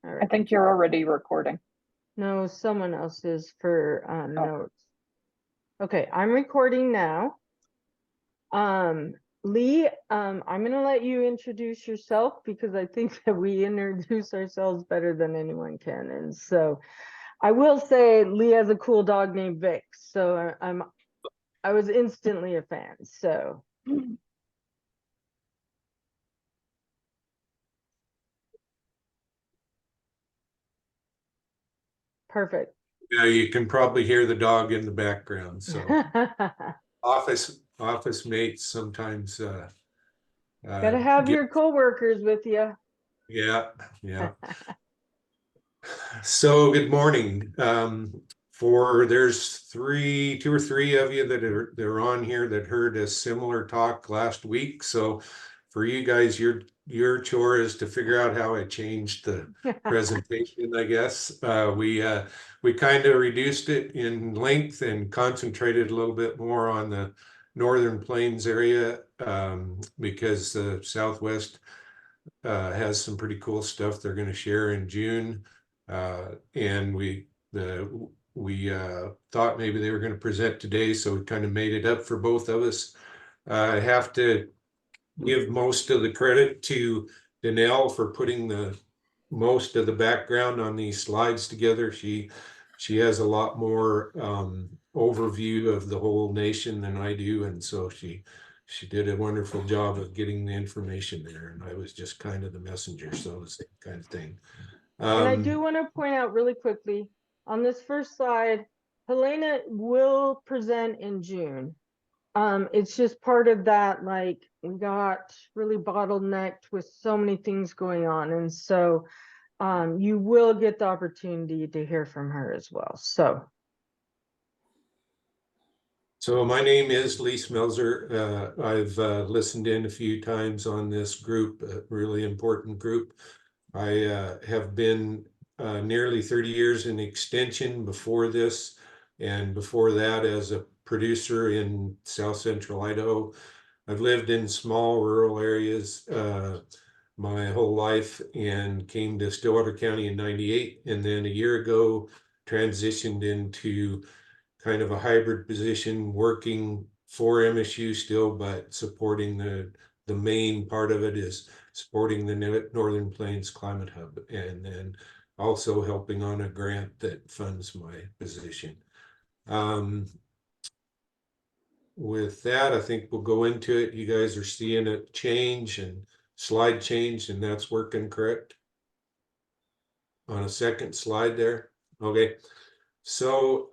All I right. think you're already recording. No, someone else is for notes. Okay, I'm recording now. Lee, I'm gonna let you introduce yourself because I think that we introduce ourselves better than anyone can. And so I will say Lee has a cool dog named Vic. So I was instantly a fan. So perfect. Yeah, you can probably hear the dog in the background. So office mates sometimes Gotta have your coworkers with you. Yeah. So good morning. There's two or three of you that are on here that heard a similar talk last week. So for you guys, your chore is to figure out how I changed the presentation, I guess. We kind of reduced it in length and concentrated a little bit more on the Northern Plains area because the Southwest has some pretty cool stuff they're going to share in June. And we thought maybe they were going to present today, so we kind of made it up for both of us. I have to give most of the credit to Danelle for putting most of the background on these slides together. She has a lot more overview of the whole nation than I do, and so she did a wonderful job of getting the information there, and I was just kind of the messenger, so the same kind of thing. And I do want to point out really quickly on this first slide, Helena will present in June. It's just part of that, like we got really bottlenecked with so many things going on. And so you will get the opportunity to hear from her as well. So my name is Lee Schmelzer. I've listened in a few times on this group, a really important group. I have been nearly 30 years in extension before this, and before that as a producer in South Central Idaho. I've lived in small rural areas my whole life and came to Stillwater County in '98, and then a year ago transitioned into kind of a hybrid position, working for MSU still, but supporting the main part of it is supporting the Northern Plains Climate Hub, and then also helping on a grant that funds my position. With that, I think we'll go into it. You guys are seeing it change and slide change, and that's working correct? On a second slide there. Okay. So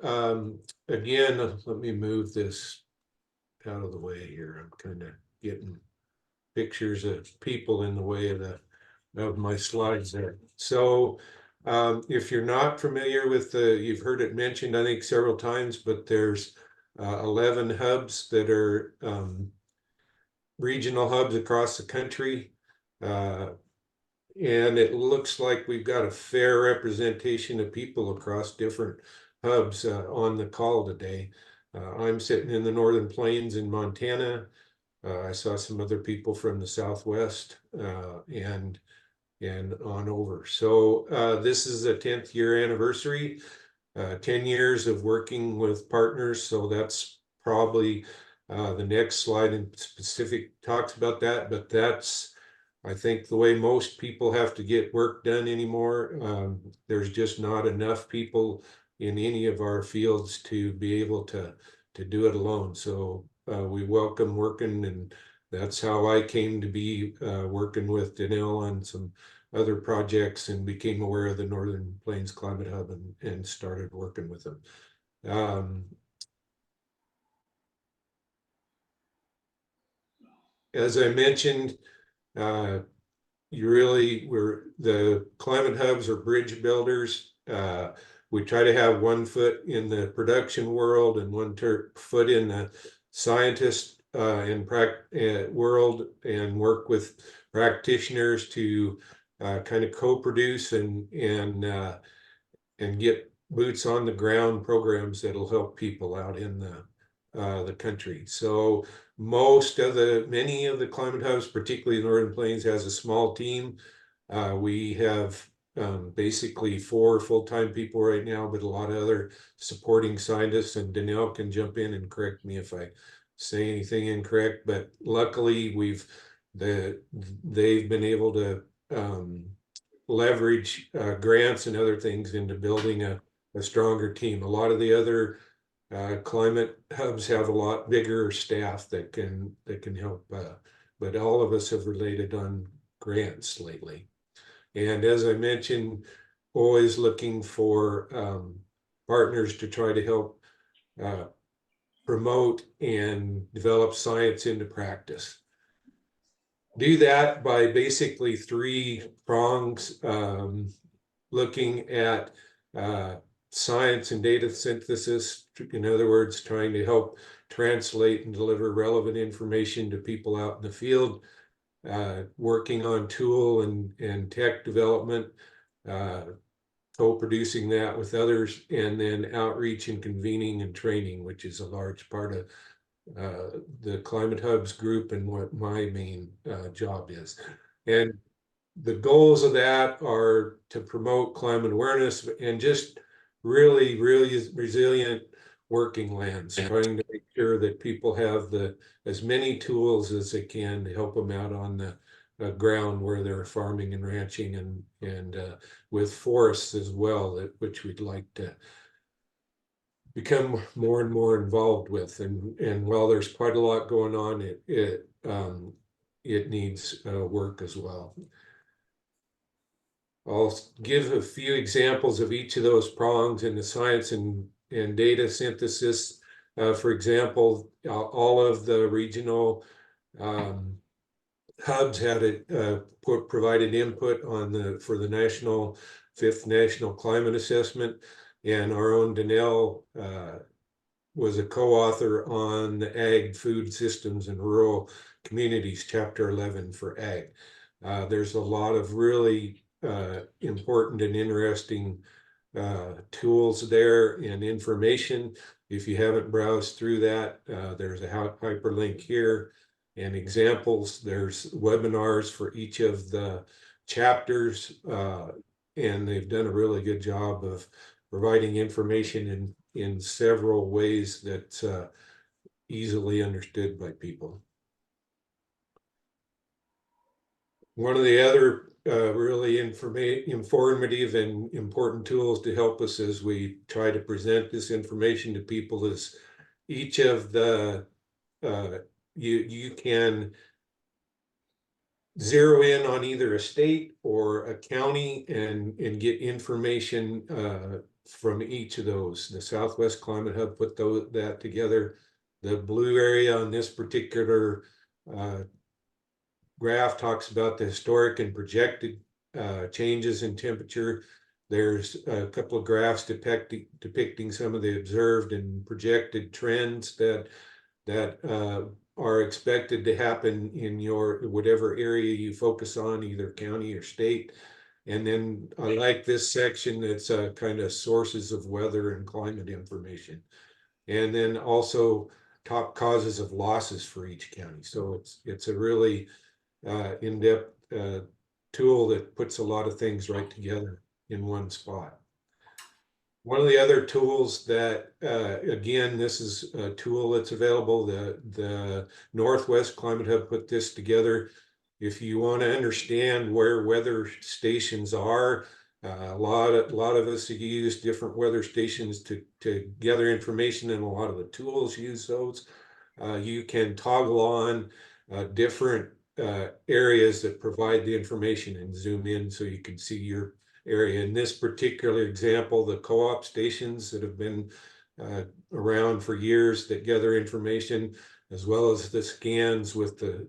again, let me move this out of the way here. I'm kind of getting pictures of people in the way of my slides there. So if you're not familiar with you've heard it mentioned, I think several times, but there's 11 hubs that are regional hubs across the country. And it looks like we've got a fair representation of people across different hubs on the call today. I'm sitting in the Northern Plains in Montana. I saw some other people from the Southwest and on over. So this is the 10th year anniversary, 10 years of working with partners. So that's probably the next slide in specific talks about that, but that's, I think, the way most people have to get work done anymore. There's just not enough people in any of our fields to be able to do it alone. So we welcome working, and that's how I came to be working with Danelle on some other projects and became aware of the Northern Plains Climate Hub and started working with them. As I mentioned, the climate hubs are bridge builders. We try to have one foot in the production world and one foot in the scientist world, and work with practitioners to kind of co-produce and get boots on the ground programs that'll help people out in the country. So many of the climate hubs, particularly the Northern Plains, has a small team. We have basically 4 full-time people right now, but a lot of other supporting scientists, and Danelle can jump in and correct me if I say anything incorrect, but luckily they've been able to leverage grants and other things into building a stronger team. A lot of the other climate hubs have a lot bigger staff that can help, but all of us have related on grants lately. And as I mentioned, always looking for partners to try to help promote and develop science into practice. Do that by basically 3 prongs, looking at science and data synthesis. In other words, trying to help translate and deliver relevant information to people out in the field, working on tool and tech development, co-producing that with others, and then outreach and convening and training, which is a large part of the Climate Hubs group and what my main job is. And the goals of that are to promote climate awareness and just really resilient working lands, trying to make sure that people have as many tools as they can to help them out on the ground where they're farming and ranching, and with forests as well, which we'd like to become more and more involved with. And while there's quite a lot going on, it needs work as well. I'll give a few examples of each of those prongs in the science and data synthesis. For example, all of the regional hubs had provided input on for the 5th National Climate Assessment, and our own Danelle was a co-author on the Ag Food Systems in Rural Communities, Chapter 11 for Ag. There's a lot of really important and interesting tools there and information. If you haven't browsed through that, there's a hyperlink here and examples. There's webinars for each of the chapters, and they've done a really good job of providing information in several ways that's easily understood by people. One of the other really informative and important tools to help us as we try to present this information to people is each of the you can zero in on either a state or a county and get information from each of those. The Southwest Climate Hub put that together. The blue area on this particular graph talks about the historic and projected changes in temperature. There's a couple of graphs depicting some of the observed and projected trends that are expected to happen in your whatever area you focus on, either county or state. And then I like this section that's kind of sources of weather and climate information. And then also top causes of losses for each county. So it's a really in-depth tool that puts a lot of things right together in one spot. One of the other tools that, again, this is a tool that's available. The Northwest Climate Hub put this together. If you want to understand where weather stations are, a lot of us use different weather stations to gather information, and a lot of the tools use those. You can toggle on different areas that provide the information and zoom in so you can see your area. In this particular example, the co-op stations that have been around for years that gather information, as well as the scans with the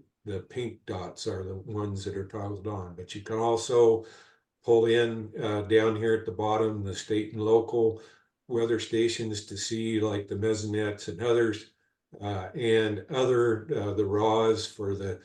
pink dots are the ones that are toggled on. But you can also pull in down here at the bottom the state and local weather stations to see like the Mesonettes and others, and the RAWs for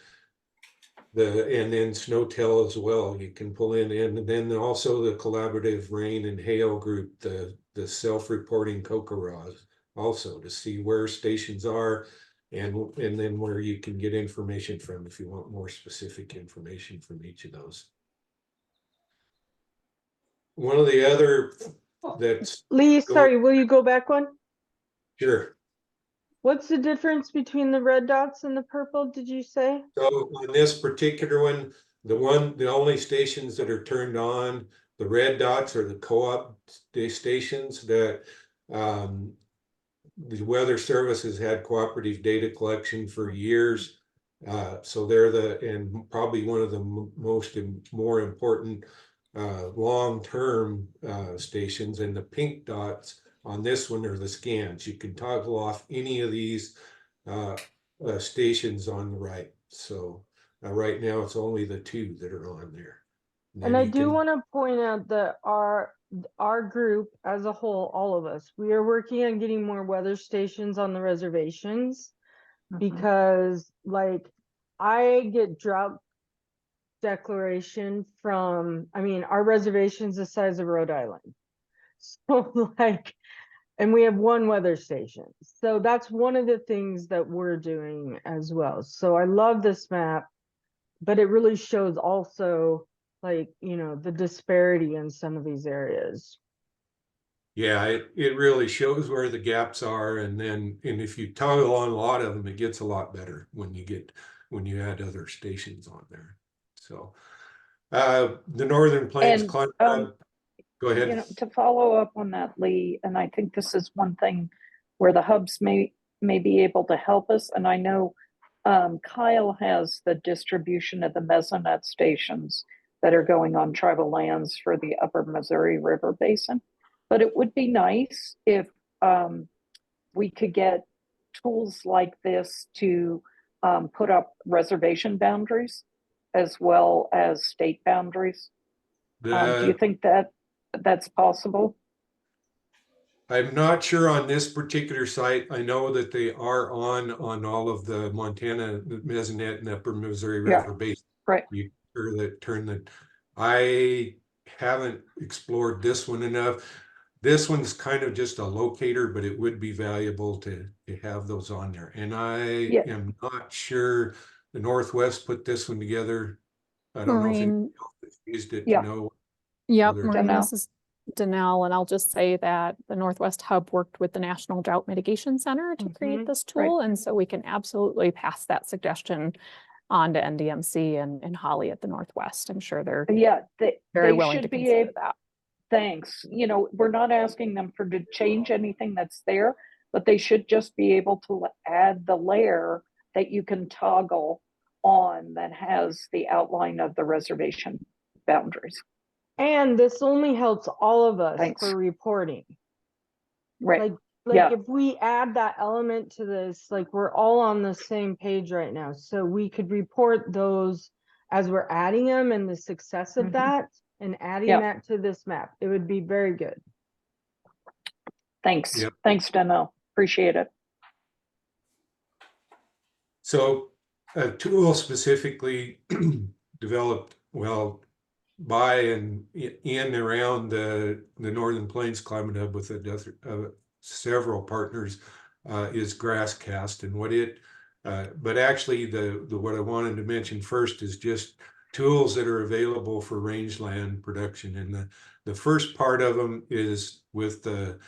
and then SNOTEL as well. You can pull in, and then also the collaborative rain and hail group, the self-reporting COCO-RAWs also, to see where stations are and then where you can get information from if you want more specific information from each of those. one of the other that's Lee, going, sorry, will you go back one? sure. What's the difference between the red dots and the purple, did you say? So on this particular one, the only stations that are turned on, the red dots are the co-op stations that the Weather Service has had cooperative data collection for years. So they're and probably one of the more important long-term stations, and the pink dots on this one are the scans. You can toggle off any of these stations on the right. So right now it's only the two that are on there. And I do want to point out that our group as a whole, all of us, we are working on getting more weather stations on the reservations because like I get drought declaration from, I mean, our reservation's the size of Rhode Island. So like, and we have one weather station. So that's one of the things that we're doing as well. So I love this map, but it really shows also like, you know, the disparity in some of these areas. Yeah, it really shows where the gaps are, and if you toggle on a lot of them, it gets a lot better when you add other stations on there. So the Northern Plains And Climate go ahead. you know, to follow up on that, Lee, and I think this is one thing where the hubs may be able to help us. And I know Kyle has the distribution of the mesonet stations that are going on tribal lands for the upper Missouri River Basin. But it would be nice if we could get tools like this to put up reservation boundaries as well as state boundaries. Do you think that that's possible? I'm not sure on this particular site. I know that they are on all of the Montana, the Mesonet and Upper Missouri River Basin. Right. You turn the. I haven't explored this one enough. This one's kind of just a locator, but it would be valuable to have those on there. And I am not sure the Northwest put this one together. I don't know if anyone else used it to know. Yep, Maureen, this is Danelle, and I'll just say that the Northwest Hub worked with the National Drought Mitigation Center to create this tool, and so we can absolutely pass that suggestion on to NDMC and Holly at the Northwest. I'm sure they're very willing to consider that. Thanks. You know, we're not asking them to change anything that's there, but they should just be able to add the layer that you can toggle on that has the outline of the reservation boundaries. And this only helps all of us for reporting. Right. Like if we add that element to this, like we're all on the same page right now. So we could report those as we're adding them and the success of that and adding that to this map. It would be very good. Thanks. Thanks, Dano. Appreciate it. So a tool specifically developed, well, by and in around the Northern Plains Climate Hub with several partners is GrassCast, and what it but actually the what I wanted to mention first is just tools that are available for rangeland production, and the first part of them is with the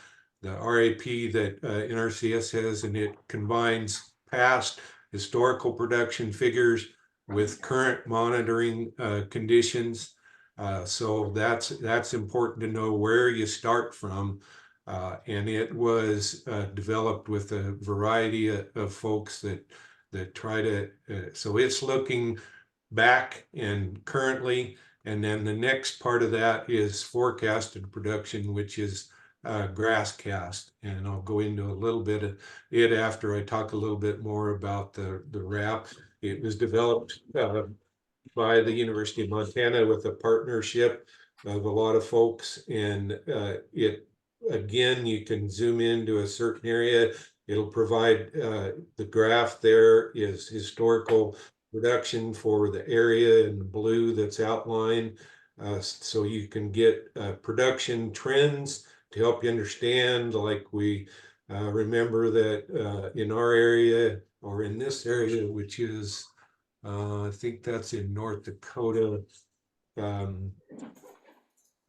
RAP that NRCS has, and it combines past historical production figures with current monitoring conditions. So that's important to know where you start from. And it was developed with a variety of folks that try to, so it's looking back and currently, and then the next part of that is forecasted production, which is GrassCast, and I'll go into a little bit of it after I talk a little bit more about the RAP. It was developed by the University of Montana with a partnership of a lot of folks, and it again, you can zoom into a certain area. It'll provide the graph there is historical production for the area in blue that's outlined, so you can get production trends to help you understand. Like we remember that in our area, or in this area, which is I think that's in North Dakota.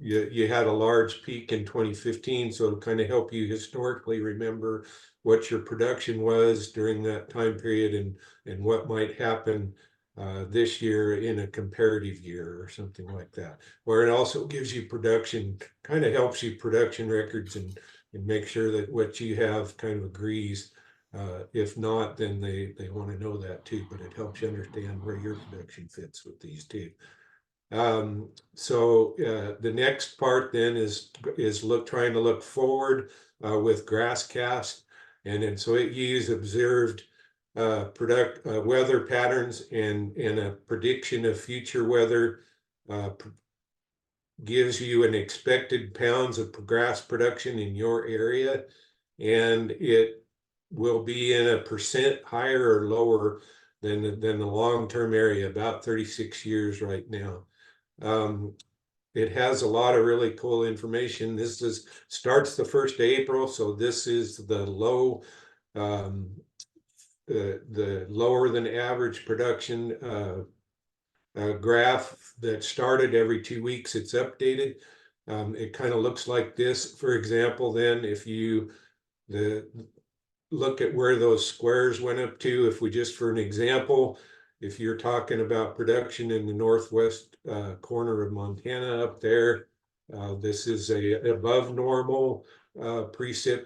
you had a large peak in 2015, so it'll kind of help you historically remember what your production was during that time period and what might happen this year in a comparative year or something like that. Where it also gives you production, kind of helps you production records and make sure that what you have kind of agrees. If not, then they want to know that too, but it helps you understand where your production fits with these two. So the next part then is trying to look forward with GrassCast, and then so it uses observed weather patterns and a prediction of future weather, gives you an expected pounds of grass production in your area, and it will be in a percent higher or lower than the long-term area, about 36 years right now. It has a lot of really cool information. This starts the 1st of April, so this is the low, the lower than average production graph that started every 2 weeks. It's updated. It kind of looks like this. For example, then if you look at where those squares went up to, if we just for an example, if you're talking about production in the northwest corner of Montana up there, this is a above normal precip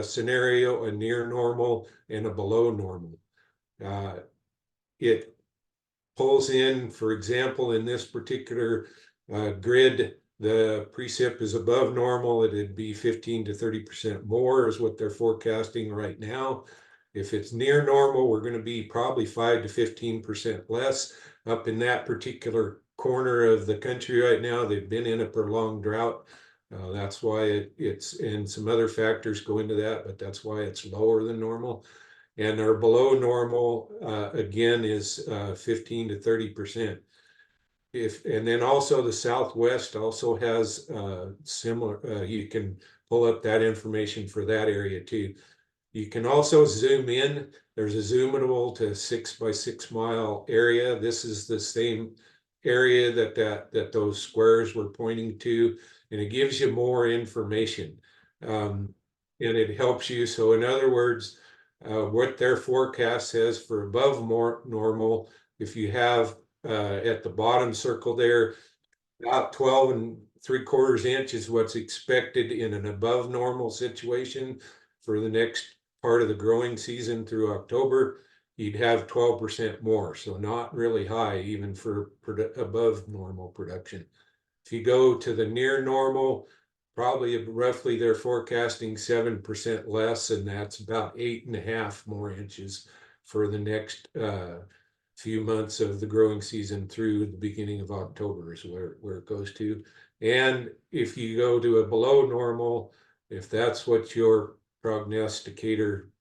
scenario, a near normal, and a below normal. It pulls in, for example, in this particular grid, the precip is above normal. It'd be 15 to 30% more is what they're forecasting right now. If it's near normal, we're going to be probably 5 to 15% less up in that particular corner of the country right now. They've been in a prolonged drought. That's why it's, and some other factors go into that, but that's why it's lower than normal. And our below normal, again, is 15 to 30%. And then also the Southwest also has similar, you can pull up that information for that area too. You can also zoom in. There's a zoomable to 6 by 6 mile area. This is the same area that those squares were pointing to, and it gives you more information, and it helps you. So in other words, what their forecast says for above more normal, if you have at the bottom circle there, about 12 3/4 inches what's expected in an above normal situation for the next part of the growing season through October, you'd have 12% more. So not really high even for above normal production. If you go to the near normal, probably roughly they're forecasting 7% less, and that's about 8.5 more inches for the next few months of the growing season through the beginning of October is where it goes to. And if you go to a below normal, if that's what your prognosticator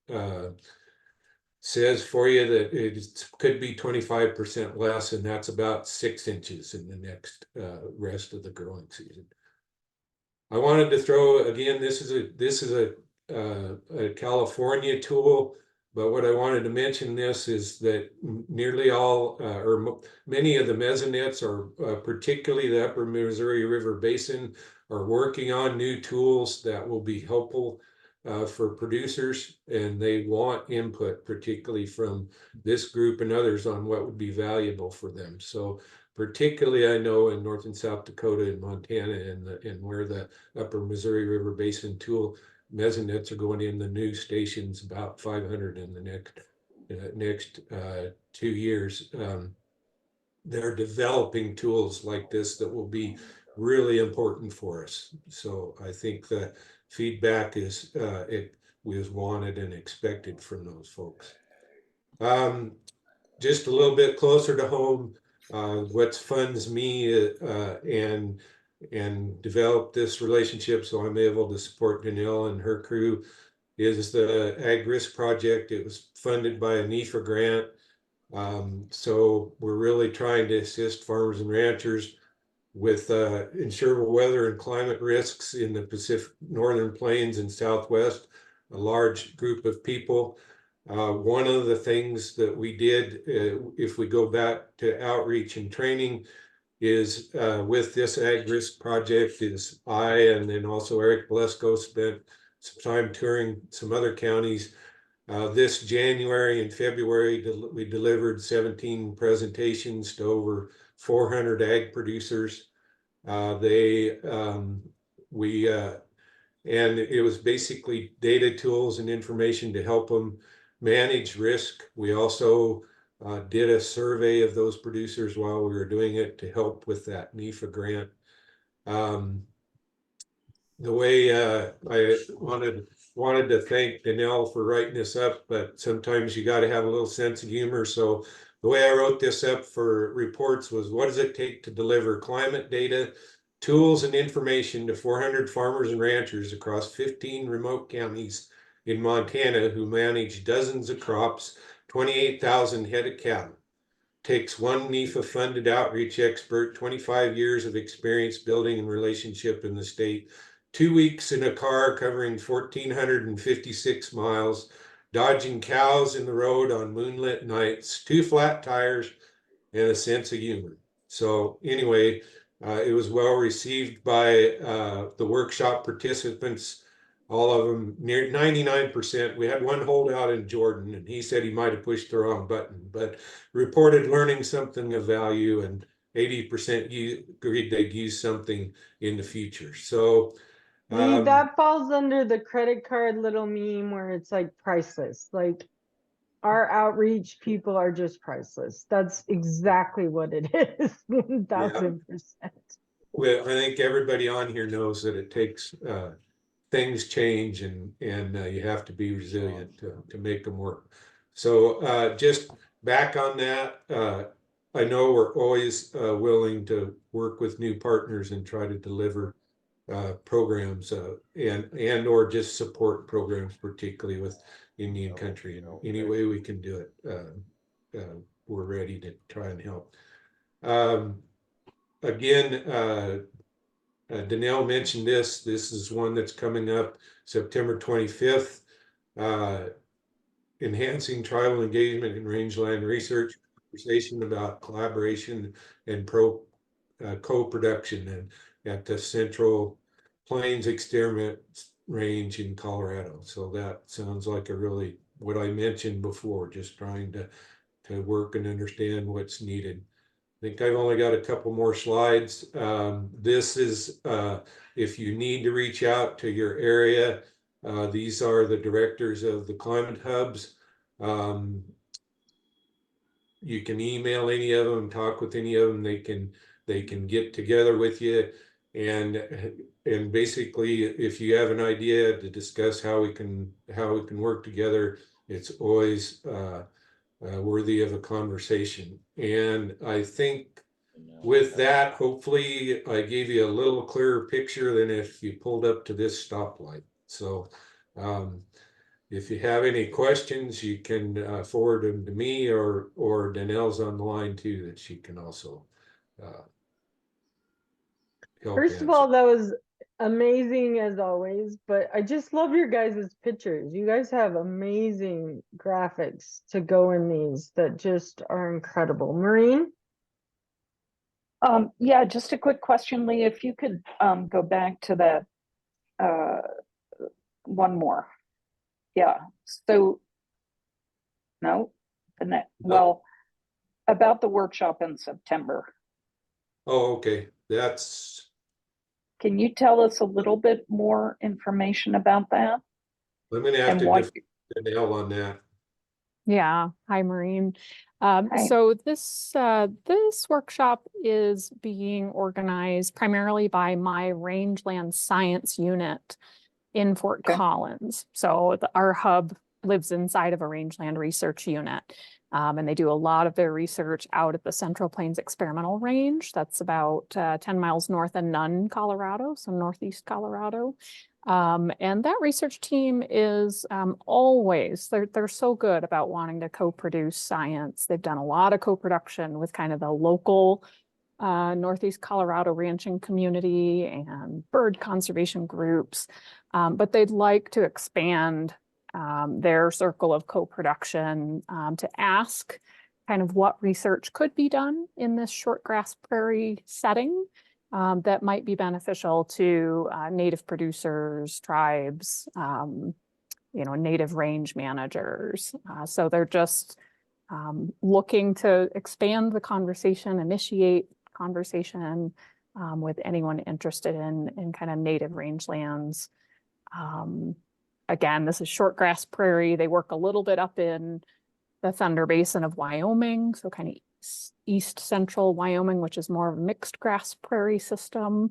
says for you, that it could be 25% less, and that's about 6 inches in the next rest of the growing season. I wanted to throw, again, this is a California tool, but what I wanted to mention this is that nearly all or many of the mesonettes, or particularly the Upper Missouri River Basin, are working on new tools that will be helpful for producers, and they want input, particularly from this group and others, on what would be valuable for them. So particularly, I know in North and South Dakota and Montana and where the Upper Missouri River Basin tool mesonettes are going in, the new stations, about 500 in the next 2 years. They're developing tools like this that will be really important for us. So I think the feedback is it was wanted and expected from those folks. Just a little bit closer to home, what funds me and develop this relationship so I'm able to support Danelle and her crew is the Ag Risk Project. It was funded by a NEFA grant. So we're really trying to assist farmers and ranchers with insurable weather and climate risks in the Pacific Northern Plains and Southwest, a large group of people. One of the things that we did, if we go back to outreach and training, is with this ag risk project is and then also Eric Blesko spent some time touring some other counties. This January and February, we delivered 17 presentations to over 400 ag producers. And it was basically data tools and information to help them manage risk. We also did a survey of those producers while we were doing it to help with that NEFA grant. The way I wanted to thank Danelle for writing this up, but sometimes you got to have a little sense of humor. So the way I wrote this up for reports was, what does it take to deliver climate data, tools, and information to 400 farmers and ranchers across 15 remote counties in Montana who manage dozens of crops, 28,000 head of cattle? Takes one NEFA-funded outreach expert, 25 years of experience building a relationship in the state, 2 weeks in a car covering 1,456 miles, dodging cows in the road on moonlit nights, 2 flat tires, and a sense of humor. So anyway, it was well received by the workshop participants. All of them, near 99%. We had one holdout in Jordan, and he said he might have pushed the wrong button, but reported learning something of value, and 80% agreed they'd use something in the future. So that falls under the credit card little meme where it's like priceless. Like, our outreach people are just priceless. That's exactly what it is. 1000%. Well, I think everybody on here knows that it takes things change, and you have to be resilient to make them work. So just back on that, I know we're always willing to work with new partners and try to deliver programs and or just support programs, particularly with Indian country. And any way we can do it, we're ready to try and help. Again, Danelle mentioned this. This is one that's coming up September 25th. Enhancing tribal engagement in rangeland research, conversation about collaboration and co-production and at the Central Plains Experiment Range in Colorado. So that sounds like a really, what I mentioned before, just trying to work and understand what's needed. I think I've only got a couple more slides. This is, if you need to reach out to your area, these are the directors of the climate hubs. You can email any of them, talk with any of them. They can get together with you, and basically, if you have an idea to discuss how we can work together, it's always worthy of a conversation. And I think with that, hopefully I gave you a little clearer picture than if you pulled up to this stoplight. So if you have any questions, you can forward them to me, or Danelle's on the line too, that she can also help First of all, that was amazing as always, but I just love your guys' pictures. You guys have amazing graphics to go in these that just are incredible. Maureen? Yeah, just a quick question, Lee, if you could go back to that one more. Yeah, so no, the next, well, about the workshop in September. Oh, okay. Can you tell us a little bit more information about that? I'm going to have to defer to Danelle on that. Yeah. Hi, Maureen. So this workshop is being organized primarily by my Rangeland Science Unit in Fort Collins. So our hub lives inside of a rangeland research unit. And they do a lot of their research out at the Central Plains Experimental Range. That's about 10 miles north of Nunn, Colorado, so northeast Colorado. And that research team is always, they're so good about wanting to co-produce science. They've done a lot of co-production with kind of the local Northeast Colorado ranching community and bird conservation groups. But they'd like to expand their circle of co-production to ask kind of what research could be done in this short grass prairie setting that might be beneficial to native producers, tribes, native range managers. So they're just looking to expand the conversation, initiate conversation with anyone interested in kind of native rangelands. Again, this is short grass prairie. They work a little bit up in the Thunder Basin of Wyoming, so kind of east central Wyoming, which is more of a mixed grass prairie system.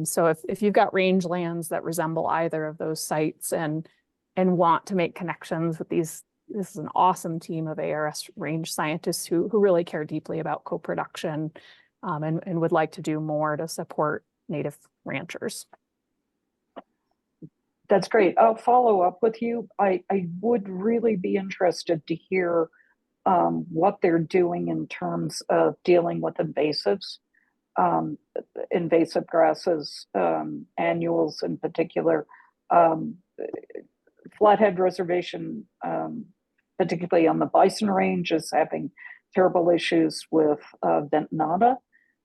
So if you've got rangelands that resemble either of those sites and want to make connections with this is an awesome team of ARS range scientists who really care deeply about co-production and would like to do more to support native ranchers. That's great. I'll follow up with you. I would really be interested to hear what they're doing in terms of dealing with invasives, invasive grasses, annuals in particular. Flathead Reservation, particularly on the bison range, is having terrible issues with ventonata.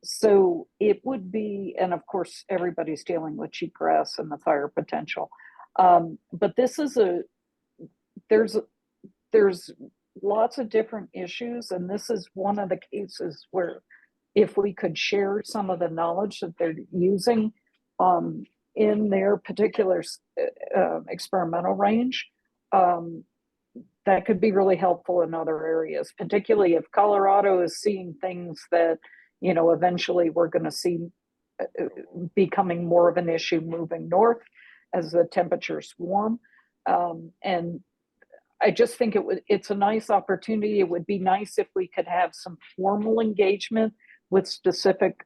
So it would be, and of course, everybody's dealing with cheatgrass and the fire potential. But this is there's lots of different issues, and this is one of the cases where if we could share some of the knowledge that they're using in their particular experimental range, that could be really helpful in other areas, particularly if Colorado is seeing things that, eventually we're going to see becoming more of an issue moving north as the temperatures warm. And I just think it's a nice opportunity. It would be nice if we could have some formal engagement with specific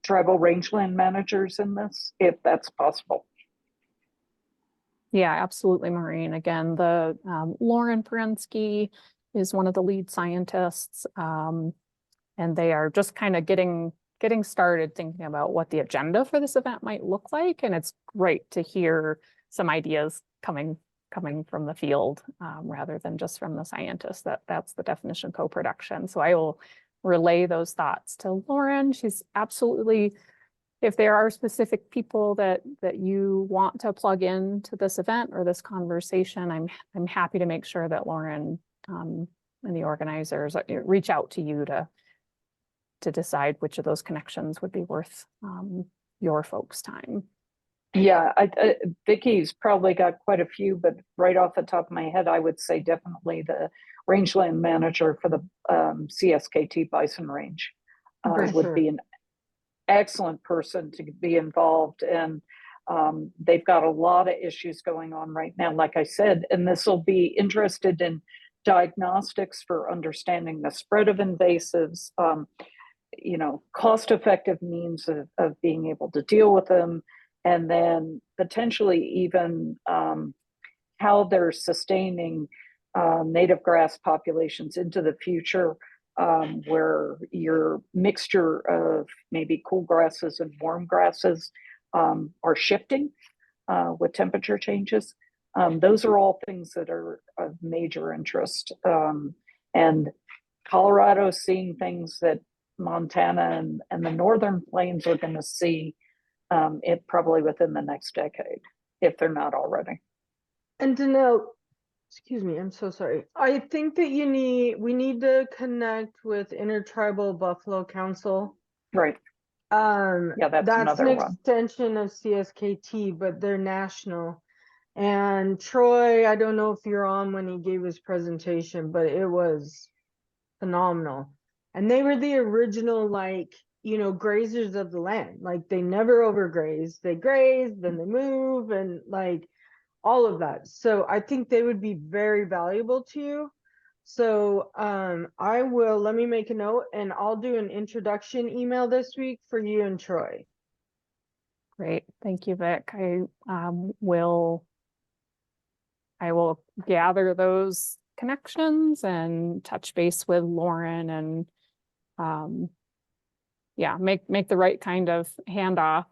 tribal rangeland managers in this, if that's possible. Yeah, absolutely, Maureen. Again, the Lauren Perensky is one of the lead scientists, and they are just kind of getting started thinking about what the agenda for this event might look like. And it's great to hear some ideas coming from the field rather than just from the scientists. That's the definition of co-production. So I will relay those thoughts to Lauren. She's absolutely, if there are specific people that you want to plug in to this event or this conversation, I'm happy to make sure that Lauren and the organizers reach out to you to decide which of those connections would be worth your folks' time. Yeah, Vicky's probably got quite a few, but right off the top of my head, I would say definitely the rangeland manager for the CSKT Bison Range would be an excellent person to be involved. And they've got a lot of issues going on right now, like I said, and this will be interested in diagnostics for understanding the spread of invasives, cost-effective means of being able to deal with them, and then potentially even how they're sustaining native grass populations into the future, where your mixture of maybe cool grasses and warm grasses are shifting with temperature changes. Those are all things that are of major interest. And Colorado is seeing things that Montana and the northern plains are going to see it probably within the next decade, if they're not already. And Danelle, excuse me, I'm so sorry. I think that we need to connect with Intertribal Buffalo Council. Right. Yeah, that's another an one. Extension of CSKT, but they're national. And Troy, I don't know if you're on when he gave his presentation, but it was phenomenal. And they were the original, grazers of the land. Like, they never overgraze. They graze, then they move, and all of that. So I think they would be very valuable to you. So let me make a note, and I'll do an introduction email this week for you and Troy. Great. Thank you, Vic. I will gather those connections and touch base with Lauren and make the right kind of handoff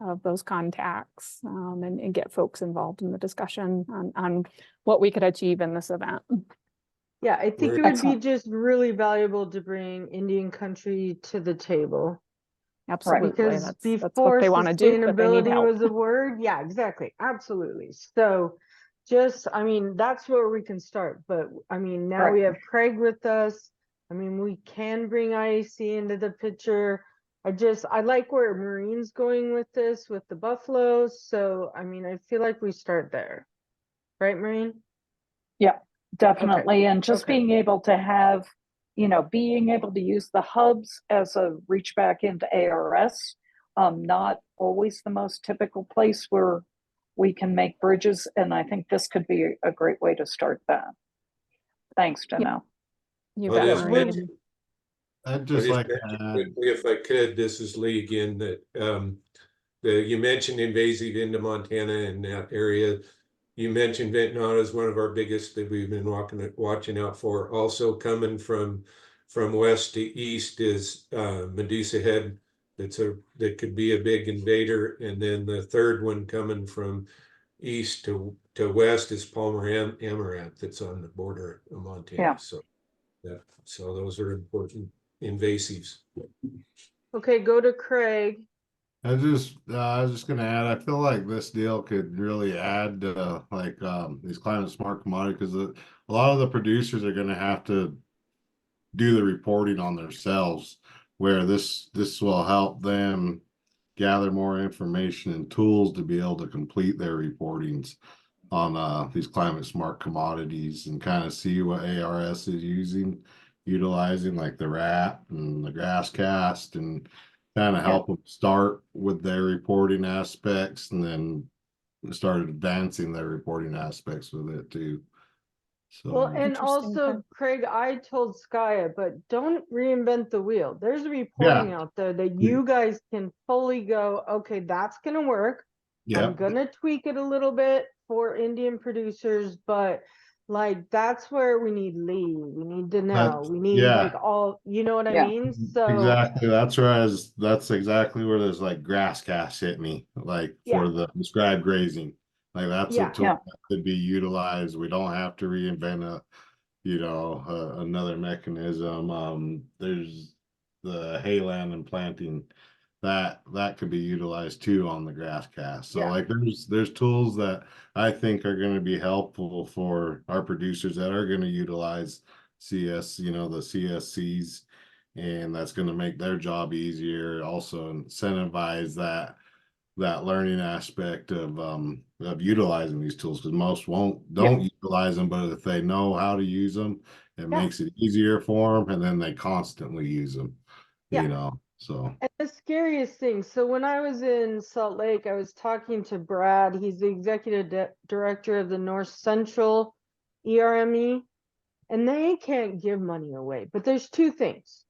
of those contacts and get folks involved in the discussion on what we could achieve in this event. Yeah, I think Right. it would be Excellent. just really valuable to bring Indian country to the table. Absolutely. Because That's what before they want to do, but they need sustainability help. was a word, yeah, exactly, absolutely. So just, I mean, that's where we can start. But I mean, now we Right. have Craig with us. I mean, we can bring IAC into the picture. I like where Marine's going with this, with the buffaloes. So, I mean, I feel like we start there. Right, Marine? Yeah, Okay, definitely. And just okay. being able to have, being able to use the hubs as a reach back into ARS, not always the most typical place where we can make bridges. And I think this could be a great way to start that. Thanks, Yeah, Janelle. you Well, bet, just Marie. mention- I'd I just just like to mentioned add, quickly, if I could, this is Lee again, that you mentioned invasive into Montana and that area. You mentioned Ventnot is one of our biggest that we've been watching out for. Also coming from west to east is Medusa Head. That could be a big invader. And then the third one coming from east to west is Palmer Amaranth that's on the border of Montana. Yeah. So those are important invasives. Okay, go to Craig. I was just gonna add, I feel like this deal could really add these climate smart commodities, because a lot of the producers are gonna have to do the reporting on themselves, where this will help them gather more information and tools to be able to complete their reportings on these climate smart commodities, and kind of see what ARS is utilizing, like the rat and the grass cast, and kind of help them start with their reporting aspects, and then start advancing their reporting aspects with it too. So Well, and Interesting, also, okay. Craig, I told Skya, but don't reinvent the wheel. There's a reporting Yeah. out there that you guys can fully go, okay, that's gonna work. I'm Yep. gonna tweak it a little bit for Indian producers, but like that's where we need Lee, we need Danelle, we need like all, you know what I Yeah. mean? So Exactly. That's exactly where there's like grass cast hit me, like Yeah. for the prescribed grazing. Like that's a Yeah. tool Yeah. that could be utilized. We don't have to reinvent another mechanism. There's the hayland and planting that could be utilized too on the grass cast. So Yeah. like there's tools that I think are going to be helpful for our producers that are going to utilize CS, the CSCs, and that's going to make their job easier. Also incentivize that learning aspect of utilizing these tools, because most don't utilize them, but if they know how to use them, it makes it easier for them, and then they constantly use them. Yeah. So And the scariest thing, so when I was in Salt Lake, I was talking to Brad. He's the executive director of the North Central ERME, and they can't give money away. But there's two things.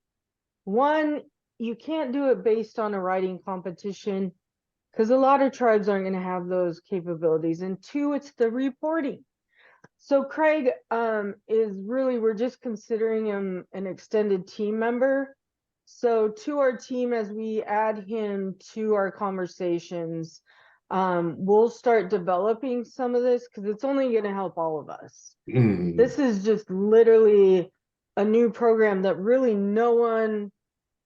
One, you can't do it based on a writing competition, because a lot of tribes aren't going to have those capabilities. And two, it's the reporting. So Craig we're just considering him an extended team member. So to our team, as we add him to our conversations, we'll start developing some of this, because it's only going to help all of us. This is just literally a new program that really no one,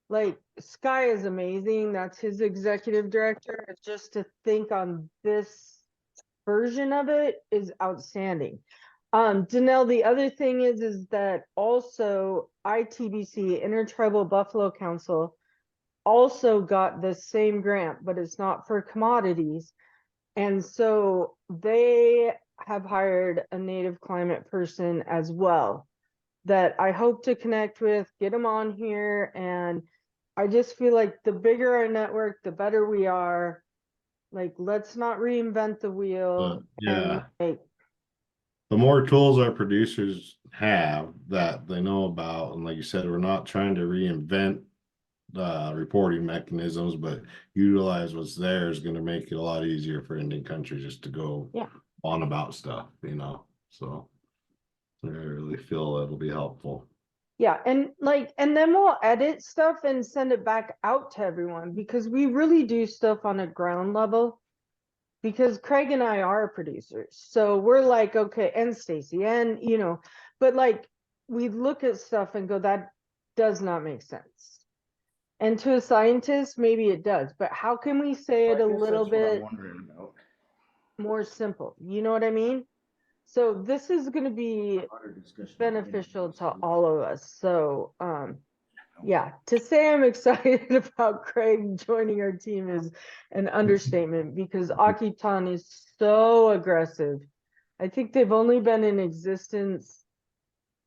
like Sky is amazing. That's his executive director. Just to think on this version of it is outstanding. Danelle, the other thing is that also ITBC, Intertribal Buffalo Council, also got the same grant, but it's not for commodities. And so they have hired a native climate person as well that I hope to connect with, get them on here. And I just feel like the bigger our network, the better we are. Like, let's not reinvent the wheel. yeah. And The more tools our producers have that they know about, and like you said, we're not trying to reinvent reporting mechanisms, but utilize what's there, is going to make it a lot easier for Indian country just to go on about stuff, so I really feel it'll be helpful. Yeah, and then we'll edit stuff and send it back out to everyone, because we really do stuff on a ground level, because Craig and I are producers. So we're like, okay, and Stacy, and but like we look at stuff and go, that does not make sense. And to a scientist, maybe it does, but how can we say it a little bit more simple? You know what I mean? So this is going to be beneficial to all of us. So, yeah, to say I'm excited about Craig joining our team is an understatement because Akitan is so aggressive. I think they've only been in existence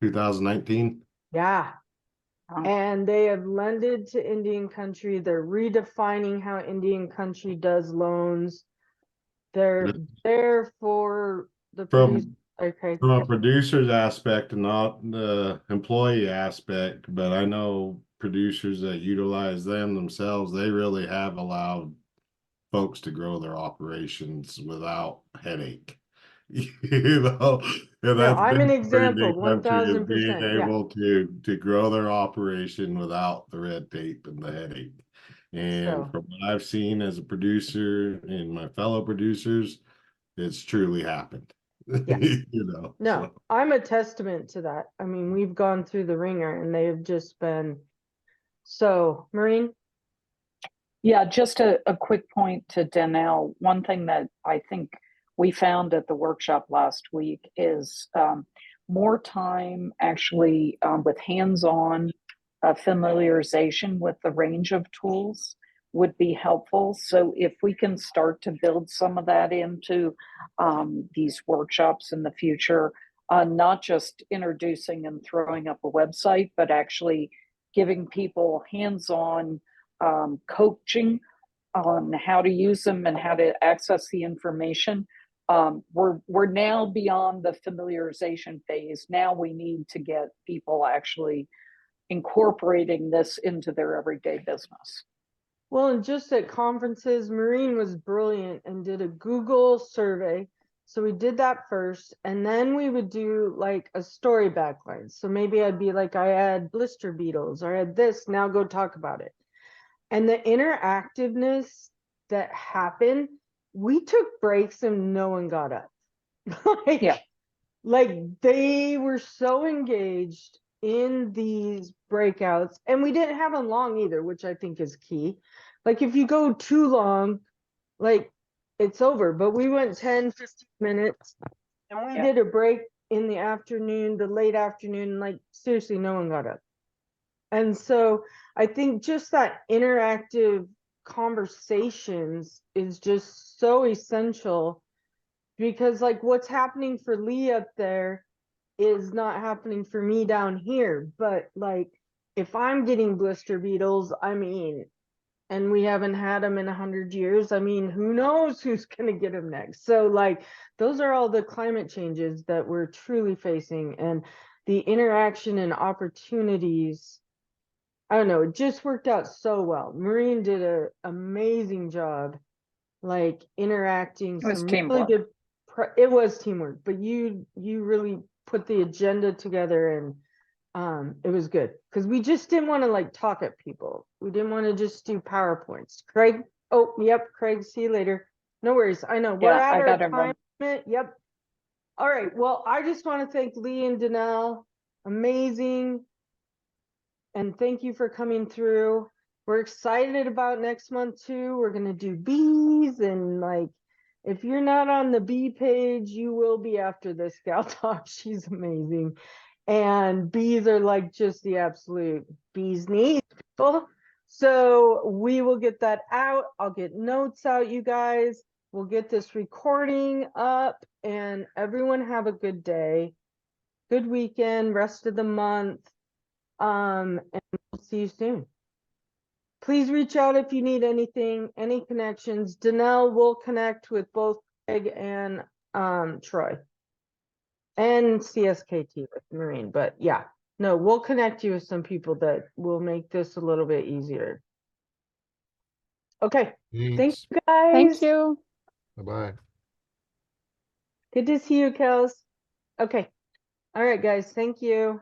2019. Yeah. And they have lended to Indian country. They're redefining how Indian country does loans. They're there for the producer. Okay. From a producer's aspect and not the employee aspect, but I know producers that utilize them themselves, they really have allowed folks to grow their operations without headache. You know, and No, that's I'm an been part of example, the country is being 1000%. Yeah. able to grow their operation without the red tape and the headache. And So, from what I've seen as a producer and my fellow producers, it's truly happened. yeah. You know, No, so. I'm a testament to that. I mean, we've gone through the ringer and they have just been so. Maureen? Yeah, just a quick point to Danelle. One thing that I think we found at the workshop last week is more time actually with hands-on familiarization with the range of tools would be helpful. So if we can start to build some of that into these workshops in the future, not just introducing and throwing up a website, but actually giving people hands-on coaching on how to use them and how to access the information. We're now beyond the familiarization phase. Now we need to get people actually incorporating this into their everyday business. Well, and just at conferences, Maureen was brilliant and did a Google survey. So we did that first, and then we would do like a story backline. So maybe I'd be like, I had blister beetles or I had this, now go talk about it. And the interactiveness that happened, we took breaks and no one got up. like, Yeah. like they were so engaged in these breakouts, and we didn't have them long either, which I think is key. Like if you go too long, like it's over, but we went 10, 15 minutes and we did a break in the afternoon, the late afternoon, like seriously, no one got up. And so I think just that interactive conversations is just so essential because like what's happening for Lee up there is not happening for me down here. But like if I'm getting blister beetles, I mean, and we haven't had them in 100 years, I mean, who knows who's going to get them next. So like those are all the climate changes that we're truly facing, and the interaction and opportunities. I don't know, it just worked out so well. Maureen did an amazing job, like interacting. It was Some really teamwork. good. It was teamwork, but you really put the agenda together, and it was good because we just didn't want to like talk at people. We didn't want to just do PowerPoints. Craig, oh yep, Craig, see you later. No worries. I know we're Yeah, at I our gotta time run. limit. Yep. All right. Well, I just want to thank Lee and Danelle. Amazing. And thank you for coming through. We're excited about next month too. We're gonna do bees, and like if you're not on the bee page, you will be after this gal talk. She's amazing. And bees are like just the absolute bees knees, people. So we will get that out. I'll get notes out, you guys. We'll get this recording up, and everyone have a good day, good weekend, rest of the month. And we'll see you soon. Please reach out if you need anything, any connections. Danelle will connect with both Craig and Troy and CSKT with Marine. But yeah, no, we'll connect you with some people that will make this a little bit easier. Okay. Thank you guys. Thank you. Bye-bye. Good to see you, Kels. Okay. All right, guys. Thank you.